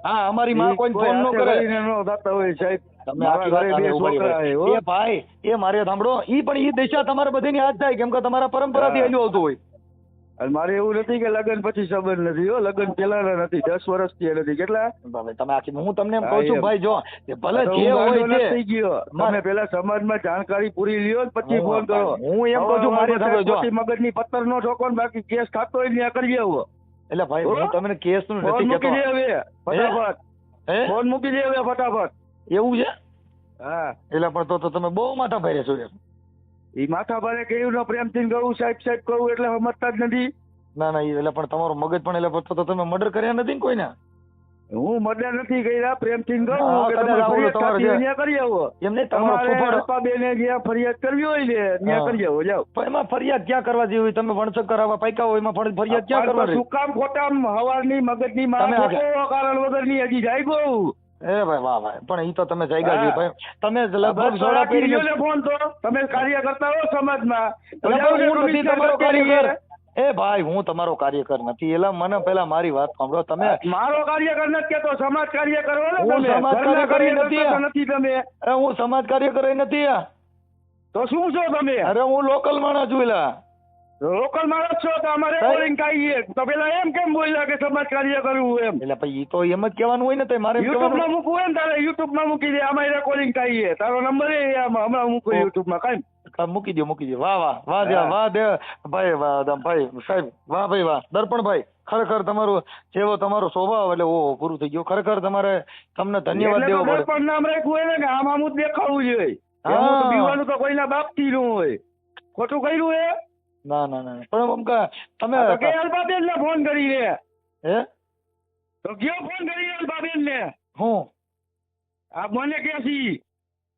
હા, અમારી માં કોઈ ફોન નો કરે નો થતા હોય સાહેબ. તમે આખી વાત બે છોકરા છે, હો. એ ભાઈ એ મારે સાંભળો, ઈ પણ ઈ દિશા તમારે બધીની હાથ થાય, કેમ કે તમારા પરંપરાથી હલ્યું આવતું હોય. અને મારે એવું નથી કે લગ્ન પછી સંબંધ નથી, હો. લગ્ન પેલાના નથી, 10 વર્ષથી નથી. કેટલા તમે આખી હું તમને એમ કહું છું ભાઈ, જો ભલે જે હોય તે થઈ ગયો. તમે પેલા સમાજમાં જાણકારી પૂરી લ્યો પછી ફોન કરો. હું એમ કહું છું મારે સાંભળો, જો મગજની પત્તર નો ઠોકો ને બાકી કેસ ખાતો હોય ત્યાં કરી આવો. એટલે ભાઈ હું તમને કેસ નું ફોન નથી મૂકી દે કહેતો. હવે ફટાફટ. ફોન મૂકી દે હવે ફટાફટ. એવું છે? હા, એટલે પણ તો તમે બહુ માથા ભાઈ છો. ઈ માથા ભારે કેવું ન પ્રેમથી કહું સાહેબ સાહેબ કહું એટલે સમજતા જ નથી. ના ના, એટલે પણ તમારું મગજ પણ એટલે તો તમે મર્ડર કર્યા નથી ને કોઈને? હું મર્ડર નથી કર્યા, પ્રેમથી કહું હા, કે કદાચ તમે આવું ફરિયાદ તમારે થતી હોય જે- ત્યાં કરી આવો. એમ નહીં, તમારો તમારે ફૂફાડો અલ્પાબેને જ્યાં ફરિયાદ કરવી હોય ને ત્યાં કરી આવો, જાઓ. પણ એમાં ફરિયાદ ક્યાં કરવા જેવી હોય? તમે વણસક કરાવવા પાક્યા હોય એમાં ફરિયાદ ક્યાં કરવા શું કામ ખોટા હવારની મગજની તમે માં આગળ- ખોટો કારણ વગરની હજી જાય ગયું. એ ભાઈ વાહ ભાઈ, પણ ઈ તો તમે જાયગા હા. જેવી ભાઈ. તમે લગભગ બસ સોડા રાખી પહેરીને લ્યો ને ફોન તો. તમે કાર્ય કરતા હો સમાજમાં તો એટલે જાઓ ને હું નથી કમિશનર તમારો કચેરીએ. કાર્યકર. એ ભાઈ હું તમારો કાર્યકર નથી. એલા મને પેલા મારી વાત સાંભળો. તમે મારો કાર્યકર નથી કેતો, સમાજ કાર્ય કરો ને હું તમે. સમાજ ઘરના કાર્યકર નથી. કાર્યકર તો નથી તમે. હું સમાજ કાર્યકર નથી. તો શું છો તમે? અરે હું લોકલ માણસ છું. એલા લોકલ માણસ છો તો અમારે સાહેબ. બોલિંગ કાઈએ તો પેલા એમ કેમ બોલ્યા કે સમાજ કાર્ય કરવું એમ? એટલે ભાઈ ઈ તો એમ જ કહેવાનું હોય ને. તે મારે એમ યુટ્યુબ કહેવાનું. માં મૂકવું હોય ને તારે યુટ્યુબ માં મૂકી દે. આમાં રેકોર્ડિંગ કાઈએ. તારો નંબર હમણાં મૂકું યુટ્યુબ માં. કાઈ મૂકી દો. વાહ વાહ વાહ દે વાહ દે ભાઈ, વાહ ભાઈ સાહેબ, વાહ ભાઈ વાહ. દર્પણભાઈ, ખરેખર તમારું જેવો તમારો સ્વભાવ એટલે ઓહો પૂરું થઈ ગયું. ખરેખર તમને ધન્યવાદ દેવો પડે. પણ નામ રાખ્યું હોય ને કે આમ આમ જ દેખાડવું જોઈએ. હા. એમાં તો બીવાનું તો કોઈના બાપથી નું હોય. ખોટું કર્યું હે? ના ના ના, પણ આમ કે તમે આ તો કે અલ્પાબેન ને ફોન કરીને. હે તો કયો ફોન કરીને અલ્પાબેન ને? હું આ મને કે છી.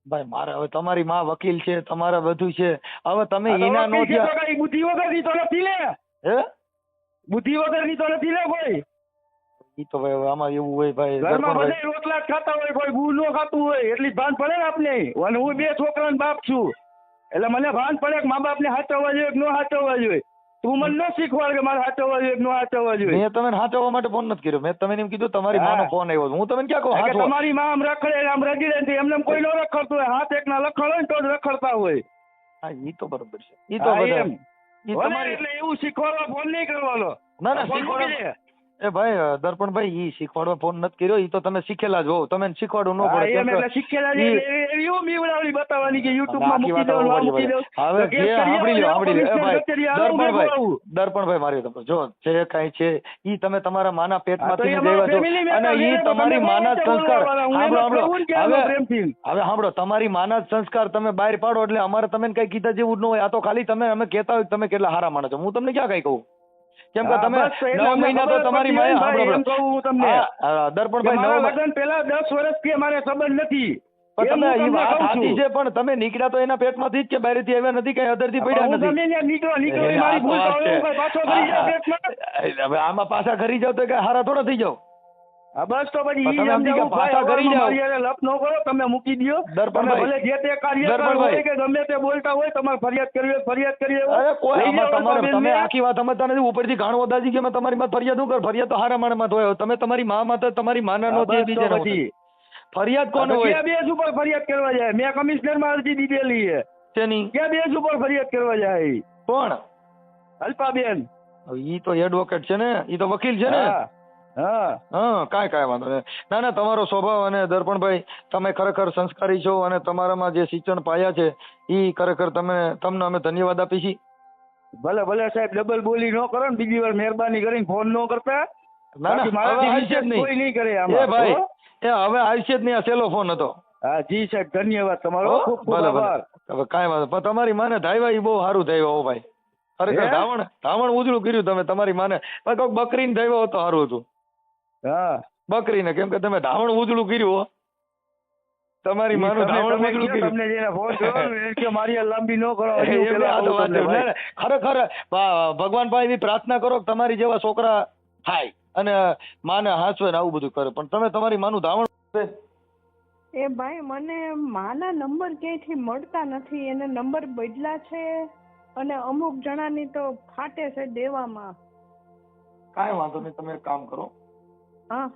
ભાઈ મારે હવે તમારી માં વકીલ છે, તમારે બધું છે. હવે તમે આ તો એના નો વકીલ છે તો કઈ બુદ્ધિ વગરની તો નથી લે. હે બુદ્ધિ વગરની તો નથી લે કોઈ. ઈ તો ભાઈ હવે આમાં એવું હોય ભાઈ. ઘરમાં દર્પણભાઈ, બધા રોટલા જ ખાતા હોય, કોઈ ગુણ નો ખાતું હોય, એટલી જ ભાન પડે ને આપને. અને હું 2 છોકરાનો બાપ છું એટલે મને ભાન પડે કે મા બાપ ને હાચવવા જોઈએ કે ન હાચવવા જોઈએ. તું મને ન શીખવાડ કે મારે હાચવવા જોઈએ કે ન હાચવવા જોઈએ. મેં તમને સાચવવા માટે ફોન નથી કર્યો. મેં તમને એમ કીધું તમારી હા. માનો ફોન આવ્યો. હું તમને ક્યાં કહું કે હાચવો? તમારી માં આમ રખડે આમ રગી રહે એમને કોઈ ન રખડતું હોય. હાથ એકના લખડ હોય ને તો જ રખડતા હોય. હા ઈ તો બરોબર છે. ઈ તો હા, બધા એમ. ઈ ભલે તમારી એટલે એવું શીખવાડવા ફોન નહીં કરવાનો. ના ના ફોન મૂકી શીખવાડવા. દે. એ ભાઈ દર્પણભાઈ, ઈ શીખવાડવા ફોન નથી કર્યો. ઈ તો તમે શીખેલા જ હોવ. તમે શીખવાડવું ન હા, પડે. એમ કેમ એટલે કે શીખેલા છે ઈ- એટલે એવી એવું બીવડાવડી બતાવવાની કે YouTube અમે માં આખી મૂકી વાત દઉં, આવું આ મૂકી કરીએ. દઉં. હવે તો કેસ જે કરી સાંભળી લ્યો, આવો, સાંભળી લ્યો. એ કમિશનર ભાઈ કચેરી આવો, મેં બોલાવું. દર્પણભાઈ મારી તમને જો જે કાંઈ છે ઈ તમે તમારા માના પેટમાંથી હા, તો દેવા છો family member અને ઈ છે, તો તમારી તમે માના જ બોલો, સંસ્કાર. બોલો, હું સાંભળો, એમ જ કહું ને કે આનો હવે પ્રેમથી. હવે સાંભળો, તમારી માના જ સંસ્કાર તમે બહાર પાડો એટલે અમારે તમે કઈ કીધા જેવું જ ન હોય. આ તો ખાલી તમે અમે કહેતા હોય કે તમે કેટલા સારા માણસ છો. હું તમને ક્યાં કઈ કહું? કેમ કે હા, તમે બસ એટલે 9 અમને મહિના તો ખબર તમારી પડતી માએ હોય ને ભાઈ, સાંભળો, એમ કહું હું તમને. હા, કે દર્પણભાઈ મારા 9 લગ્ન પહેલા 10 વર્ષથી અમારે સંબંધ નથી. પણ એમ તમે હું ઈ તમને વાત કહું સાચી છું. છે, પણ તમે નીકળ્યા તો એના પેટમાંથી જ કે બહારથી આવ્યા નથી, કઈ અંદરથી પણ પડ્યા હું નથી. ગમે ત્યાં નીકળો એ મારી ભૂલ તો હવે હું કઈ પાછો કરી જાઉં પેટમાં? હવે આમાં પાછા ઘરી જાવ તો કઈ હારા થોડા થઈ જાવ. હા, બસ તો પછી પણ ઈ તમે સમજી સમજાવું ગયા, પાછા ભાઈ, કરી જાઓ. મારી હારે લપ ન કરો, તમે મૂકી દ્યો. દર્પણભાઈ, તમે ભલે જે તે કાર્યકર દર્પણભાઈ. હોય કે ગમે તે બોલતા હોય, તમારે ફરિયાદ કરવી હોય ફરિયાદ કરી હોય. અરે કોઈ લઈ આમાં જાઓ તમારે અલ્પાબેનને. તમે આખી વાત સમજતા નથી. ઉપરથી ઘાણો દાજી કે મેં તમારી માં ફરિયાદ શું કર? ફરિયાદ તો હારા માણસ માં હોય. તમે તમારી માં તો તમારી માના નો હા, બસ તો બીજે નો પછી. ફરિયાદ કોને તો હોય? ક્યાં બેઝ ઉપર ફરિયાદ કરવા જાય? મેં કમિશનર માં અરજી દીધેલી છે. તેની ક્યાં બેઝ ઉપર ફરિયાદ કરવા જાય? કોણ? અલ્પાબેન. ઈ તો એડવોકેટ છે ને, ઈ તો વકીલ છે ને. હા, હા. હા, કાંઈ વાંધો નહીં. ના ના, તમારો સ્વભાવ અને દર્પણભાઈ તમે ખરેખર સંસ્કારી છો અને તમારામાં જે શિક્ષણ પાયા છે ઈ ખરેખર તમને અમે ધન્યવાદ આપી છીએ. ભલે ભલે સાહેબ, ડબલ બોલી ન કરો ને બીજી વાર મહેરબાની કરીને ફોન ન કરતા. ના ના, બાકી મારાથી હવે આવશે જ વિશેષ નહીં. કોઈ નહીં કરે એ આમાં. ભાઈ, હો? એ હવે આવશે જ નહીં. આ સહેલો ફોન હતો. હા જી સાહેબ, ધન્યવાદ તમારો. હો? ખૂબ ખૂબ ભલે આભાર. ભલે. હવે કાંઈ વાંધો. પણ તમારી માને ધાયવા ઈ બહુ સારું ધાયવા હો ભાઈ. ખરેખર હે? ધાવણ ઉજળું કર્યું તમે તમારી માને. પણ કોઈક બકરીને ધાયવા હોત તો સારું હતું. હા. બકરીને, કેમ કે તમે ધાવણ ઉજળું કર્યું હો. તમારી માનું ધાવણ તમે ઉજળું કયો, કર્યું. તમને જેને ફોન કર્યો ને એ કે મારી આ લાંબી ન કરો. એ હજુ બે પેલા આ તો કહું વાત તમને છે. ભાઈ. ના, ના, ખરેખર ભગવાન પાસે એવી પ્રાર્થના કરો કે તમારી જેવા છોકરા થાય અને માને હાચવે ને આવું બધું કરે. પણ તમે તમારી માનું ધાવણ બેન એ ભાઈ મને માના નંબર ક્યાંયથી મળતા નથી, એને નંબર બદલા છે અને અમુક જણાની તો ફાટે છે દેવામાં. કાંઈ વાંધો નહીં, તમે એક કામ કરો, હા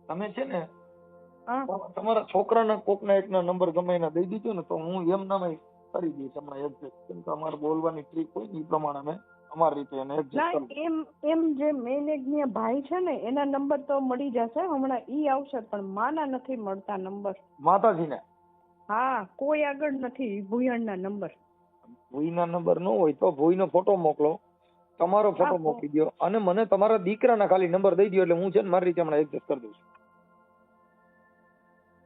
તમે છે ને હા તમારા છોકરાના કોકના એકના નંબર ગમે એના દઈ દીધો ને તો હું એમ નામે કરી દઈશ હમણાં એડજસ્ટ, કેમ કે અમારે બોલવાની ટ્રીક હોય ને એ પ્રમાણે અમે અમારી રીતે એને એડજસ્ટ ના કરી. એમ જે મેન એક ભાઈ છે ને એના નંબર તો મળી જશે હમણાં, ઈ આવશે, પણ માના નથી મળતા નંબર. માતાજીને હા કોઈ આગળ નથી ભૂયણના નંબર. ભૂઈના નંબર ન હોય તો ભૂઈનો ફોટો મોકલો, તમારો ફોટો હા, મોકલી દો અને મને તમારા દીકરાના ખાલી નંબર દઈ દો એટલે હું છે ને મારી રીતે હમણાં એડજસ્ટ કરી દઉં છું.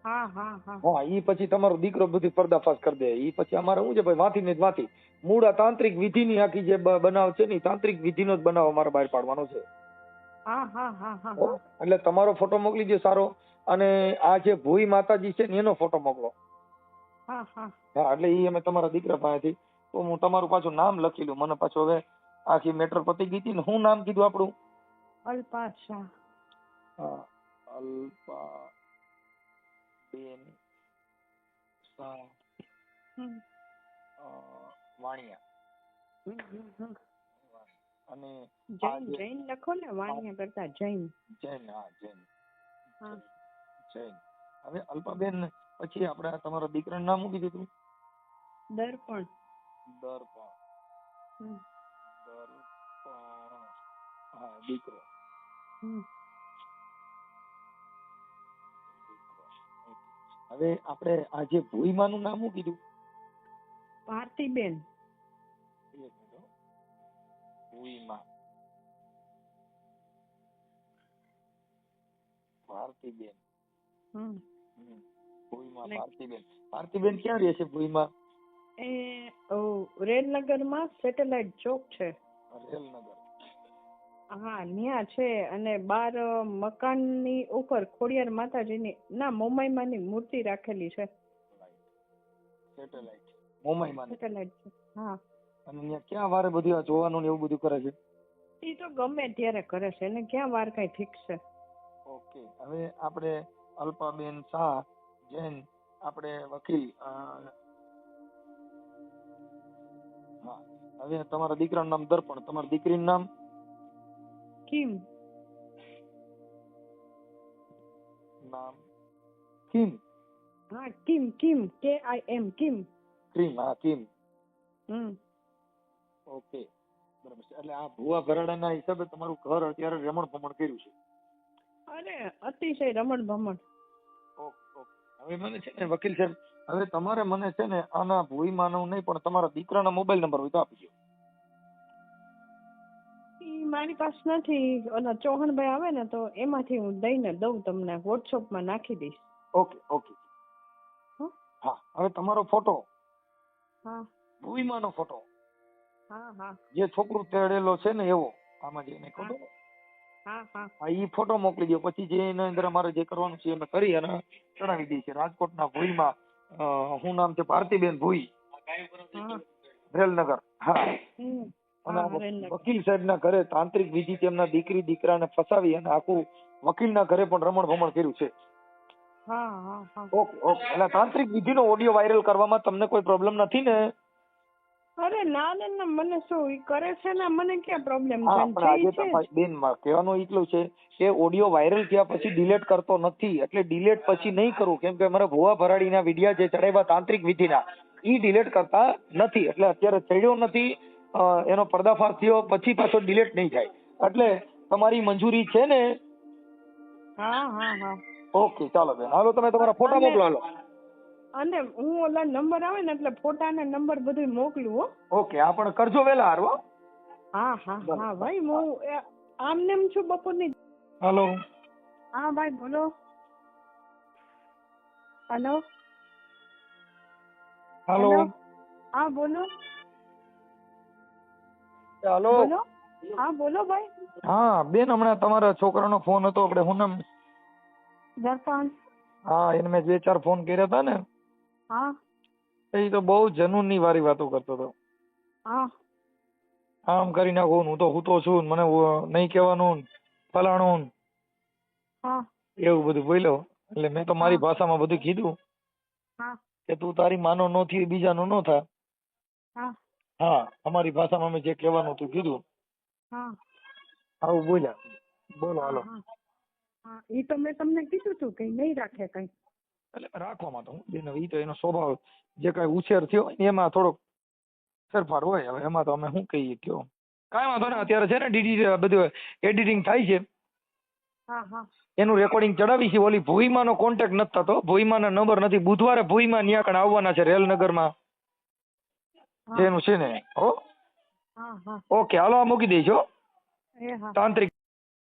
હા હા હા હા, ઈ પછી તમારો દીકરો બધી પર્દાફાશ કરી દે. ઈ પછી અમારે શું છે ભાઈ, વાંથી ને જ વાંથી મૂળ આ તાંત્રિક વિધિની આખી જે બનાવ છે ને તાંત્રિક વિધિનો જ બનાવ અમારે બહાર પાડવાનો છે. હા હા હા હા હો? એટલે તમારો ફોટો મોકલી દો સારો, અને આ જે ભૂઈ માતાજી છે ને એનો ફોટો મોકલો. હા હા હા, એટલે ઈ અમે તમારા દીકરા પાસેથી, તો હું તમારું પાછું નામ લખી લઉં. મને પાછું હવે આખી મેટર પતી ગઈ હતી ને. શું નામ કીધું આપણું? અલ્પા શાહ. હા, અલ્પા બેન શાહ વાણિયા. અને જૈન લખો ને, વાણિયા કરતા જૈન. જૈન, હા જૈન. હા જૈન. હવે અલ્પાબેન પછી આપણે તમારા દીકરાનું નામ શું કીધું તું? દર્પણ. દર્પણ. હા, દીકરો. હવે આપણે આ જે ભૂઈમાનું નામ શું કીધું? ભારતીબેન. ભૂઈમા ભારતીબેન. ભૂઈમા ભારતીબેન. ભારતીબેન ક્યાં રહે છે ભૂઈમા? એ રેલનગરમાં સેટેલાઇટ ચોક છે. રેલનગર. હા ન્યા છે, અને 12 મકાનની ઉપર ખોડિયાર માતાજીની ના મોમાઈમાની મૂર્તિ રાખેલી છે. સેટેલાઇટ મોમાઈમાં સેટેલાઇટ છે. હા. અને અહીંયા ક્યાં વારે બધું આ જોવાનું ને એવું બધું કરે છે? એ તો ગમે ત્યારે કરે છે, એને ક્યાં વાર કઈ ફિક્સ છે. ઓકે, હવે આપણે અલ્પાબેન શાહ જૈન, આપણે વકીલ. હા, હવે તમારા દીકરાનું નામ દર્પણ, તમારી દીકરીનું નામ? કિમ. નામ કિમ. હા Kim, Kim KIM Kim. Cream. હા કિમ. ઓકે, બરાબર છે. એટલે આ ભુવા ભરાડાના હિસાબે તમારું ઘર અત્યારે રમણ ભમણ કર્યું છે. અરે અતિશય રમણ ભમણ. Okay okay. હવે મને છે ને વકીલ સાહેબ, હવે તમારે મને છે ને આના ભૂઈ માનવ નહીં પણ તમારા દીકરાના મોબાઈલ નંબર હોય તો આપી દો. ઈ મારી પાસે નથી, ઓલા ચૌહાણભાઈ આવે ને તો એમાંથી હું દઈને દઉં તમને, વોટ્સઅપમાં નાખી દઈશ. Okay okay. હા, હવે તમારો ફોટો, હા ભૂઈમાનો ફોટો, હા હા જે છોકરું તેડેલો છે ને એવો, આમાં જે એને ફોટો, હા હા હા ઈ ફોટો મોકલી દો. પછી જે એના અંદર અમારે જે કરવાનું છે અમે કરી અને ચડાવી દઈએ છીએ. રાજકોટના ભૂઈમાં શું નામ છે? ભારતીબેન ભૂઈ, રેલનગર. હા. અને વકીલ સાહેબના ઘરે તાંત્રિક વિધિ તેમના દીકરી દીકરાને ફસાવી અને આખું વકીલના ઘરે પણ રમણ ભમણ કર્યું છે. Okay okay. એટલે તાંત્રિક વિધિનો ઓડિયો વાયરલ કરવામાં તમને કોઈ પ્રોબ્લેમ નથી ને? અરે ના ના, મને શું ઈ કરે છે ને, મને ક્યાં પ્રોબ્લેમ હા, પણ આજે તમારી બેન કહેવાનું એટલું છે કે ઓડિયો વાયરલ થયા પછી ડિલીટ કરતો નથી. એટલે ડિલીટ પછી નહીં કરું, કેમ કે અમારા ભુવા ભરાડીના વિડિયા જે ચડાવ્યા તાંત્રિક વિધિના, ઈ ડિલીટ કરતા નથી. એટલે અત્યારે ચડ્યો નથી, એનો પર્દાફાશ થયો પછી પાછો ડિલીટ નહીં થાય. એટલે તમારી મંજૂરી છે ને? હા હા હા. ઓકે ચાલો બેન, હાલો તમે તમારા ફોટા મોકલો. હાલો. અને હું ઓલા નંબર આવે ને એટલે ફોટા ને નંબર બધું મોકલું હો. ઓકે, આ પણ કરજો વેલા હારો. હા હા હા ભાઈ, હું આમ નેમ છું બપોરની. હાલો. હા ભાઈ બોલો. હાલો. હાલો. હા બોલો. હાલો. બોલો. હા બોલો ભાઈ. હા બેન, હમણાં તમારા છોકરાનો ફોન હતો, આપણે શું નામ? દર્પણ. હા, એને મેં 2-4 ફોન કર્યા હતા ને. હા. એ તો બહુ જનૂન ની વારી વાતો કરતો હતો. હા. આમ કરી નાખું, હું તો હૂતો છું, મને નહીં કહેવાનું, ફલાણું. હા. એવું બધું બોલ્યો. એટલે મેં તો મારી ભાષામાં બધું કીધું હા કે તું તારી માનો નો થી બીજાનું નો થા. હા હા અમારી ભાષામાં મેં જે કહેવાનું હતું કીધું. હા આવું બોલ્યા. બોલો હાલો. હા હા એ તો મેં તમને કીધું હતું કે નહીં રાખે કઈ. એટલે રાખવામાં તો હું બેન ઈ તો એનો સ્વભાવ જે કઈ ઉછેર થયો હોય ને એમાં થોડોક ફેરફાર હોય. હવે એમાં તો અમે શું કહીએ કયો. કાંઈ વાંધો ને અત્યારે છે ને ડીડી બધું એડિટિંગ થાય છે. હા હા એનું રેકોર્ડિંગ ચડાવી છે. ઓલી ભૂઈમાનો કોન્ટેક્ટ નથી થતો. ભૂઈમાના નંબર નથી. બુધવારે ભૂઈમા ન્યા કણ આવવાના છે રેલનગરમાં જેનું છે ને. હો હા હા ઓકે હાલો આ મૂકી દઈશ હો. એ હા તાંત્રિક